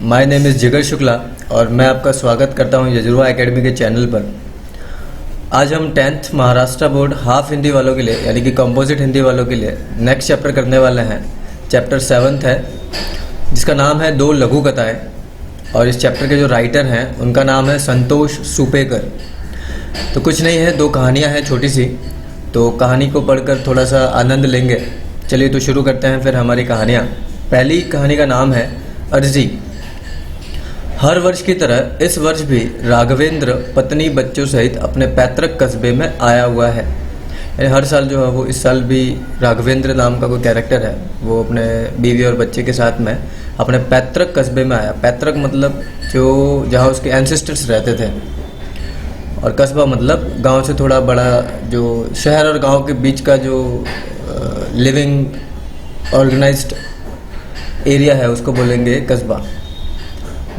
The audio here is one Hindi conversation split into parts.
माय नेम इज़ जिगर शुक्ला और मैं आपका स्वागत करता हूं यजुर्वेद एकेडमी के चैनल पर। आज हम 10th Maharashtra board half Hindi वालों के लिए यानी कि कंपोजिट हिंदी वालों के लिए नेक्स्ट चैप्टर करने वाले हैं। चैप्टर 7th है जिसका नाम है दो लघु कथाएँ और इस चैप्टर के जो राइटर हैं उनका नाम है संतोष सुपेकर। तो कुछ नहीं है, दो कहानियाँ हैं छोटी सी, तो कहानी को पढ़कर थोड़ा सा आनंद लेंगे। चलिए तो शुरू करते हैं फिर हमारी कहानियाँ। पहली कहानी का नाम है अर्जी। हर वर्ष की तरह इस वर्ष भी राघवेंद्र पत्नी बच्चों सहित अपने पैतृक कस्बे में आया हुआ है। यानी हर साल जो है वो इस साल भी राघवेंद्र नाम का कोई कैरेक्टर है, वो अपने बीवी और बच्चे के साथ में अपने पैतृक कस्बे में आया। पैतृक मतलब जो जहाँ उसके एंसेस्टर्स रहते थे, और कस्बा मतलब गांव से थोड़ा बड़ा, जो शहर और गांव के बीच का जो लिविंग ऑर्गेनाइज्ड एरिया है उसको बोलेंगे कस्बा।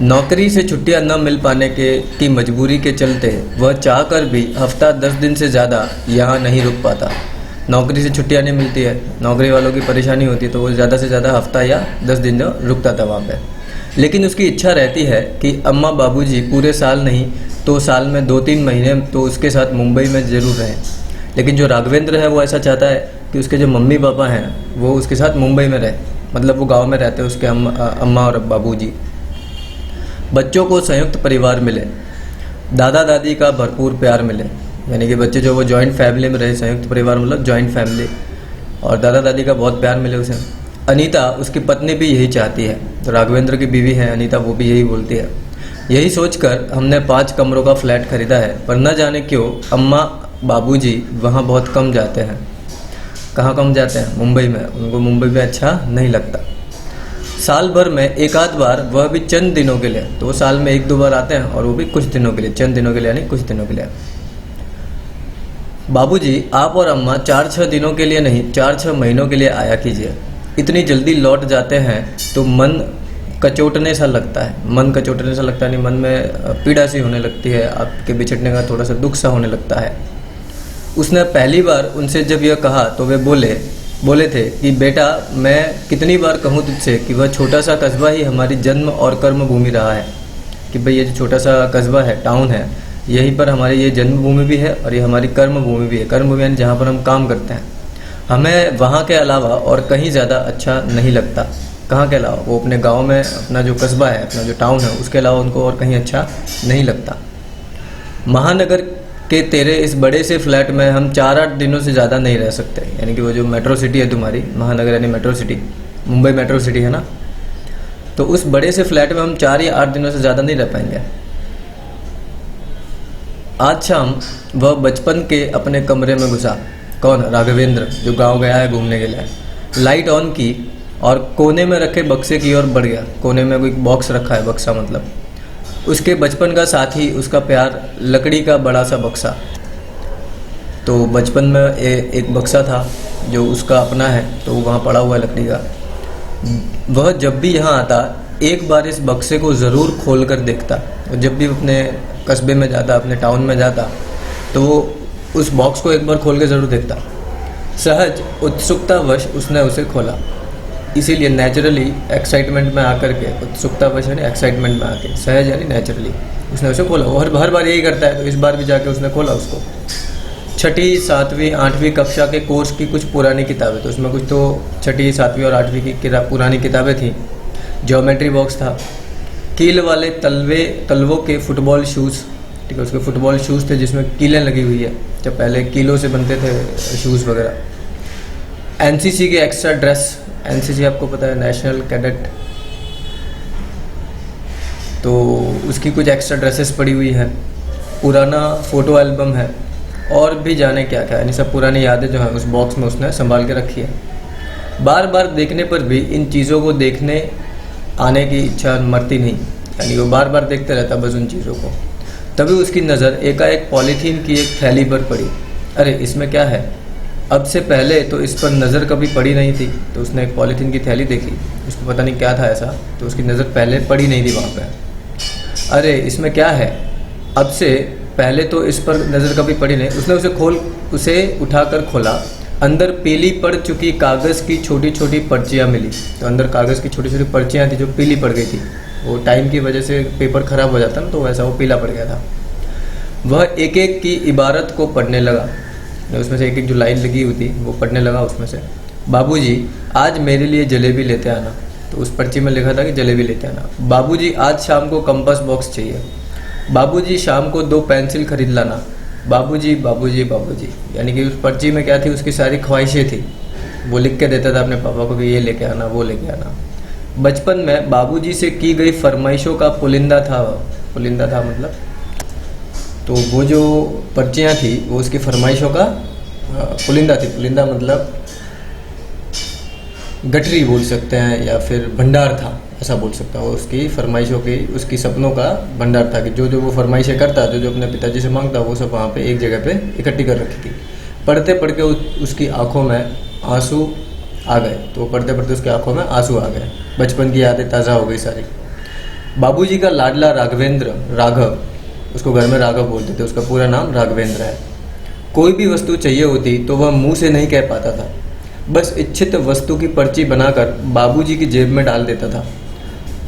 नौकरी से छुट्टियां न मिल पाने की मजबूरी के चलते वह चाहकर भी हफ्ता 10 दिन से ज़्यादा यहाँ नहीं रुक पाता। नौकरी से छुट्टियां नहीं मिलती है, नौकरी वालों की परेशानी होती है, तो वो ज़्यादा से ज़्यादा हफ्ता या 10 दिन जो रुकता था वहाँ पे। लेकिन उसकी इच्छा रहती है कि अम्मा बाबूजी पूरे साल नहीं तो साल में 2-3 महीने तो उसके साथ मुंबई में ज़रूर रहें। लेकिन जो राघवेंद्र है वो ऐसा चाहता है कि उसके जो मम्मी पापा हैं वो उसके साथ मुंबई में रहे, मतलब वो गाँव में रहते हैं उसके अम्मा और बाबूजी। बच्चों को संयुक्त परिवार मिले, दादा दादी का भरपूर प्यार मिले, यानी कि बच्चे जो वो जॉइंट फैमिली में रहे, संयुक्त परिवार मतलब जॉइंट फैमिली, और दादा दादी का बहुत प्यार मिले उसे। अनीता उसकी पत्नी भी यही चाहती है, तो राघवेंद्र की बीवी है अनीता, वो भी यही बोलती है। यही सोचकर हमने 5 कमरों का फ्लैट खरीदा है, पर न जाने क्यों अम्मा बाबूजी वहाँ बहुत कम जाते हैं। कहाँ कम जाते हैं? मुंबई में। उनको मुंबई में अच्छा नहीं लगता। साल भर में एक आध बार, वह भी चंद दिनों के लिए, तो वो साल में 1-2 बार आते हैं और वो भी कुछ दिनों के लिए, चंद दिनों के लिए यानी कुछ दिनों के लिए। बाबूजी आप और अम्मा 4-6 दिनों के लिए नहीं, 4-6 महीनों के लिए आया कीजिए। इतनी जल्दी लौट जाते हैं तो मन कचोटने सा लगता है। मन कचोटने सा लगता है नहीं, मन में पीड़ा सी होने लगती है, आपके बिछड़ने का थोड़ा सा दुख सा होने लगता है। उसने पहली बार उनसे जब यह कहा तो वे बोले थे कि बेटा मैं कितनी बार कहूँ तुझसे कि वह छोटा सा कस्बा ही हमारी जन्म और कर्म भूमि रहा है, कि भाई ये जो छोटा सा कस्बा है, टाउन है, यहीं पर हमारी ये जन्म भूमि भी है और ये हमारी कर्म भूमि भी है। कर्म भूमि यानी जहाँ पर हम काम करते हैं। हमें वहाँ के अलावा और कहीं ज़्यादा अच्छा नहीं लगता। कहाँ के अलावा? वो अपने गाँव में, अपना जो कस्बा है, अपना जो टाउन है, उसके अलावा उनको और कहीं अच्छा नहीं लगता। महानगर कि तेरे इस बड़े से फ्लैट में हम 4-8 दिनों से ज़्यादा नहीं रह सकते। यानी कि वो जो मेट्रो सिटी है तुम्हारी, महानगर यानी metro city, Mumbai metro city है ना, तो उस बड़े से फ्लैट में हम 4 या 8 दिनों से ज़्यादा नहीं रह पाएंगे। आज शाम वह बचपन के अपने कमरे में घुसा। कौन? राघवेंद्र, जो गांव गया है घूमने के लिए। लाइट ऑन की और कोने में रखे बक्से की ओर बढ़ गया। कोने में कोई बॉक्स रखा है, बक्सा मतलब उसके बचपन का साथी, उसका प्यार, लकड़ी का बड़ा सा बक्सा। तो बचपन में एक बक्सा था जो उसका अपना है, तो वहाँ पड़ा हुआ है लकड़ी का। वह जब भी यहाँ आता एक बार इस बक्से को ज़रूर खोल कर देखता। जब भी अपने कस्बे में जाता, अपने टाउन में जाता, तो वो उस बॉक्स को एक बार खोल के ज़रूर देखता। सहज उत्सुकतावश उसने उसे खोला। इसीलिए नेचुरली एक्साइटमेंट में आकर के, उत्सुकतावश यानी एक्साइटमेंट में आके, सहज यानी नेचुरली उसने उसे खोला। और हर बार यही करता है, तो इस बार भी जाके उसने खोला उसको। 6ठी, 7वीं, 8वीं कक्षा के कोर्स की कुछ पुरानी किताबें, तो उसमें कुछ तो 6ठी, 7वीं और 8वीं की पुरानी किताबें थी। ज्योमेट्री बॉक्स था, कील वाले तलवों के फुटबॉल शूज़, ठीक है, उसके फुटबॉल शूज़ थे जिसमें कीलें लगी हुई है, जब पहले कीलों से बनते थे शूज़ वगैरह। एनसीसी के एक्स्ट्रा ड्रेस, एनसीसी आपको पता है, नेशनल कैडेट, तो उसकी कुछ एक्स्ट्रा ड्रेसेस पड़ी हुई हैं। पुराना फ़ोटो एल्बम है और भी जाने क्या क्या, यानी सब पुरानी यादें जो हैं उस बॉक्स में उसने संभाल के रखी है। बार बार देखने पर भी इन चीज़ों को देखने आने की इच्छा मरती नहीं, यानी वो बार बार देखते रहता बस उन चीज़ों को। तभी उसकी नज़र एकाएक पॉलीथीन की एक थैली पर पड़ी। अरे इसमें क्या है? अब से पहले तो इस पर नज़र कभी पड़ी नहीं थी, तो उसने एक पॉलीथीन की थैली देखी, उसमें पता नहीं क्या था ऐसा, तो उसकी नज़र पहले पड़ी नहीं थी वहाँ पे। अरे इसमें क्या है? अब से पहले तो इस पर नज़र कभी पड़ी नहीं। उसने उसे उठाकर खोला। अंदर पीली पड़ चुकी कागज़ की छोटी छोटी पर्चियाँ मिली। तो अंदर कागज़ की छोटी छोटी पर्चियाँ थी जो पीली पड़ गई थी। वो टाइम की वजह से पेपर ख़राब हो जाता ना, तो वैसा वो पीला पड़ गया था। वह एक एक की इबारत को पढ़ने लगा, उसमें से एक एक जो लाइन लगी हुई थी वो पढ़ने लगा उसमें से। बाबूजी आज मेरे लिए जलेबी लेते आना। तो उस पर्ची में लिखा था कि जलेबी लेते आना। बाबूजी आज शाम को कंपास बॉक्स चाहिए। बाबूजी शाम को 2 पेंसिल खरीद लाना। बाबूजी बाबूजी बाबूजी, यानी कि उस पर्ची में क्या थी, उसकी सारी ख्वाहिशें थी। वो लिख के देता था अपने पापा को कि ये लेके आना, वो लेके आना। बचपन में बाबूजी से की गई फरमाइशों का पुलिंदा था। पुलिंदा था मतलब, तो वो जो पर्चियाँ थी वो उसकी फरमाइशों का पुलिंदा थी। पुलिंदा मतलब गठरी बोल सकते हैं या फिर भंडार था, ऐसा बोल सकता हूँ। उसकी फरमाइशों की, उसकी सपनों का भंडार था कि जो जो वो फरमाइशें करता, जो जो अपने पिताजी से मांगता, वो सब वहाँ पे एक जगह पे इकट्ठी कर रखी थी। पढ़ते पढ़ के उसकी आंखों में आंसू आ गए। तो पढ़ते पढ़ते उसकी आंखों में आंसू आ गए, बचपन की यादें ताज़ा हो गई सारी। बाबूजी का लाडला राघवेंद्र, राघव, उसको घर में राघव बोलते थे, उसका पूरा नाम राघवेंद्र है। कोई भी वस्तु चाहिए होती तो वह मुंह से नहीं कह पाता था, बस इच्छित वस्तु की पर्ची बनाकर बाबूजी की जेब में डाल देता था।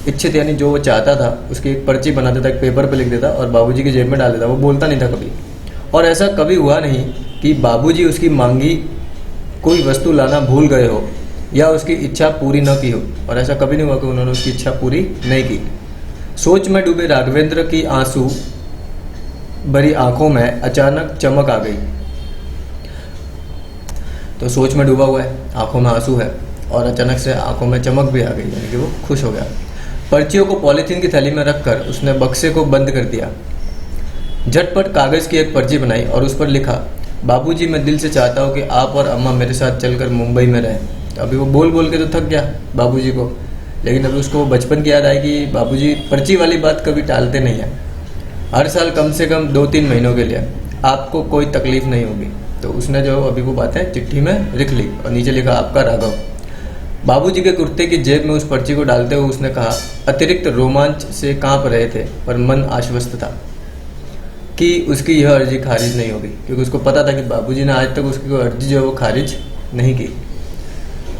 इच्छित यानी जो वो चाहता था उसकी एक पर्ची बना देता, एक पेपर पे लिख देता और बाबूजी की जेब में डाल देता। वो बोलता नहीं था कभी, और ऐसा कभी हुआ नहीं कि बाबूजी उसकी मांगी कोई वस्तु लाना भूल गए हो या उसकी इच्छा पूरी न की हो, और ऐसा कभी नहीं हुआ कि उन्होंने उसकी इच्छा पूरी नहीं की। सोच में डूबे राघवेंद्र की आंसू भरी आंखों में अचानक चमक आ गई। तो सोच में डूबा हुआ है, आंखों में आंसू है और अचानक से आंखों में चमक भी आ गई, यानी कि वो खुश हो गया। पर्चियों को पॉलीथीन की थैली में रखकर उसने बक्से को बंद कर दिया। झटपट कागज़ की एक पर्ची बनाई और उस पर लिखा, बाबूजी मैं दिल से चाहता हूँ कि आप और अम्मा मेरे साथ चलकर मुंबई में रहें। तो अभी वो बोल बोल के तो थक गया बाबूजी को, लेकिन अभी उसको बचपन की याद आई कि बाबूजी पर्ची वाली बात कभी टालते नहीं हैं। हर साल कम से कम 2-3 महीनों के लिए आपको कोई तकलीफ नहीं होगी। तो उसने जो अभी वो बातें चिट्ठी में लिख ली और नीचे लिखा आपका राघव। बाबूजी के कुर्ते की जेब में उस पर्ची को डालते हुए उसने कहा, अतिरिक्त रोमांच से कांप रहे थे पर मन आश्वस्त था कि उसकी यह अर्जी खारिज नहीं होगी, क्योंकि उसको पता था कि बाबूजी ने आज तक उसकी कोई अर्जी जो है वो खारिज नहीं की।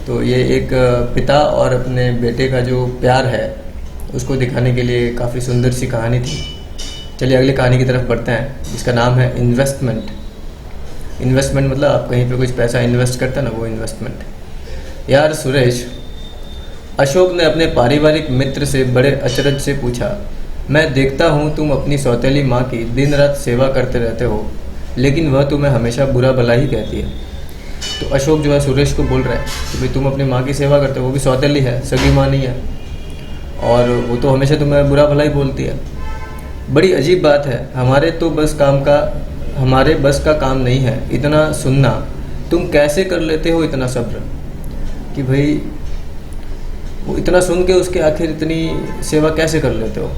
तो ये एक पिता और अपने बेटे का जो प्यार है उसको दिखाने के लिए काफ़ी सुंदर सी कहानी थी। चलिए अगली कहानी की तरफ बढ़ते हैं, जिसका नाम है इन्वेस्टमेंट। इन्वेस्टमेंट मतलब आप कहीं पे कुछ पैसा इन्वेस्ट करते हैं ना, वो इन्वेस्टमेंट। यार सुरेश, अशोक ने अपने पारिवारिक मित्र से बड़े अचरज से पूछा, मैं देखता हूँ तुम अपनी सौतेली माँ की दिन रात सेवा करते रहते हो, लेकिन वह तुम्हें हमेशा बुरा भला ही कहती है। तो अशोक जो है सुरेश को बोल रहा है कि भाई तुम अपनी माँ की सेवा करते हो, वो भी सौतेली है, सगी माँ नहीं है, और वो तो हमेशा तुम्हें बुरा भला ही बोलती है। बड़ी अजीब बात है, हमारे बस का काम नहीं है इतना सुनना। तुम कैसे कर लेते हो इतना सब्र, कि भाई वो इतना सुन के उसके आखिर इतनी सेवा कैसे कर लेते हो,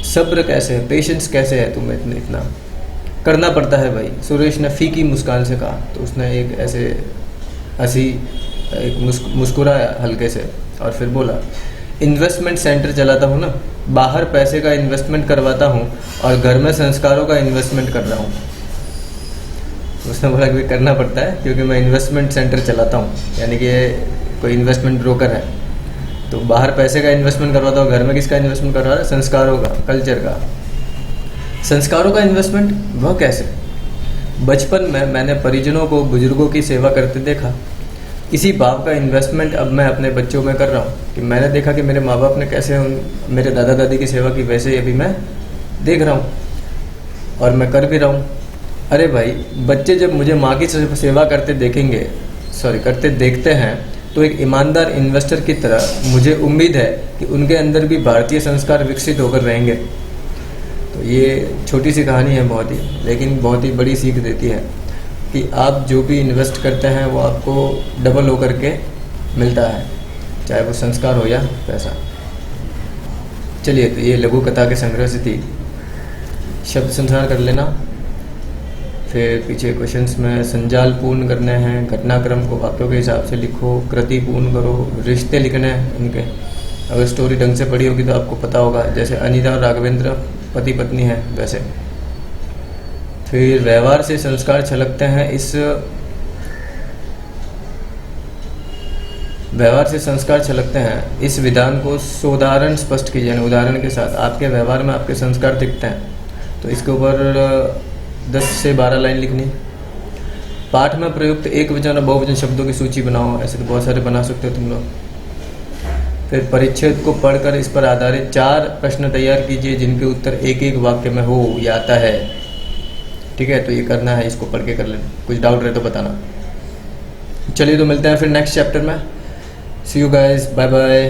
सब्र कैसे है, पेशेंस कैसे है तुम्हें इतना करना पड़ता है भाई। सुरेश ने फीकी मुस्कान से कहा। तो उसने एक ऐसे मुस्कुराया हल्के से और फिर बोला, इन्वेस्टमेंट सेंटर चलाता हूँ ना, बाहर पैसे का इन्वेस्टमेंट करवाता हूँ और घर में संस्कारों का इन्वेस्टमेंट कर रहा हूँ। उसने बोला कि करना पड़ता है क्योंकि मैं इन्वेस्टमेंट सेंटर चलाता हूँ, यानी कि कोई इन्वेस्टमेंट ब्रोकर है। तो बाहर पैसे का इन्वेस्टमेंट करवाता हूँ, घर में किसका इन्वेस्टमेंट करवा रहा है, संस्कारों का, कल्चर का। संस्कारों का इन्वेस्टमेंट वह कैसे? बचपन में मैंने परिजनों को बुजुर्गों की सेवा करते देखा, इसी भाव का इन्वेस्टमेंट अब मैं अपने बच्चों में कर रहा हूँ कि मैंने देखा कि मेरे माँ बाप ने कैसे मेरे दादा दादी की सेवा की, वैसे ही अभी मैं देख रहा हूँ और मैं कर भी रहा हूँ। अरे भाई, बच्चे जब मुझे माँ की सेवा करते देखते हैं तो एक ईमानदार इन्वेस्टर की तरह मुझे उम्मीद है कि उनके अंदर भी भारतीय संस्कार विकसित होकर रहेंगे। तो ये छोटी सी कहानी है बहुत ही, लेकिन बहुत ही बड़ी सीख देती है कि आप जो भी इन्वेस्ट करते हैं वो आपको डबल होकर के मिलता है, चाहे वो संस्कार हो या पैसा। चलिए, तो ये लघु कथा के संग्रह से थी। शब्द संसार कर लेना, फिर पीछे क्वेश्चंस में संजाल पूर्ण करने हैं, घटनाक्रम को वाक्यों के हिसाब से लिखो, कृति पूर्ण करो, रिश्ते लिखने हैं उनके। अगर स्टोरी ढंग से पढ़ी होगी तो आपको पता होगा, जैसे अनीता और राघवेंद्र पति पत्नी हैं वैसे। फिर व्यवहार से संस्कार छलकते हैं, इस व्यवहार से संस्कार छलकते हैं, इस विधान को सोदाहरण स्पष्ट कीजिए, यानी उदाहरण के साथ आपके व्यवहार में आपके संस्कार दिखते हैं। तो इसके ऊपर 10 से 12 लाइन लिखनी। पाठ में प्रयुक्त एक वचन और बहुवचन शब्दों की सूची बनाओ, ऐसे तो बहुत सारे बना सकते हो तुम लोग। फिर परिच्छेद को पढ़कर इस पर आधारित 4 प्रश्न तैयार कीजिए जिनके उत्तर एक एक वाक्य में हो या आता है। ठीक है, तो ये करना है, इसको पढ़ के कर लेना, कुछ डाउट रहे तो बताना। चलिए तो मिलते हैं फिर नेक्स्ट चैप्टर में। सी यू गाइस, बाय बाय।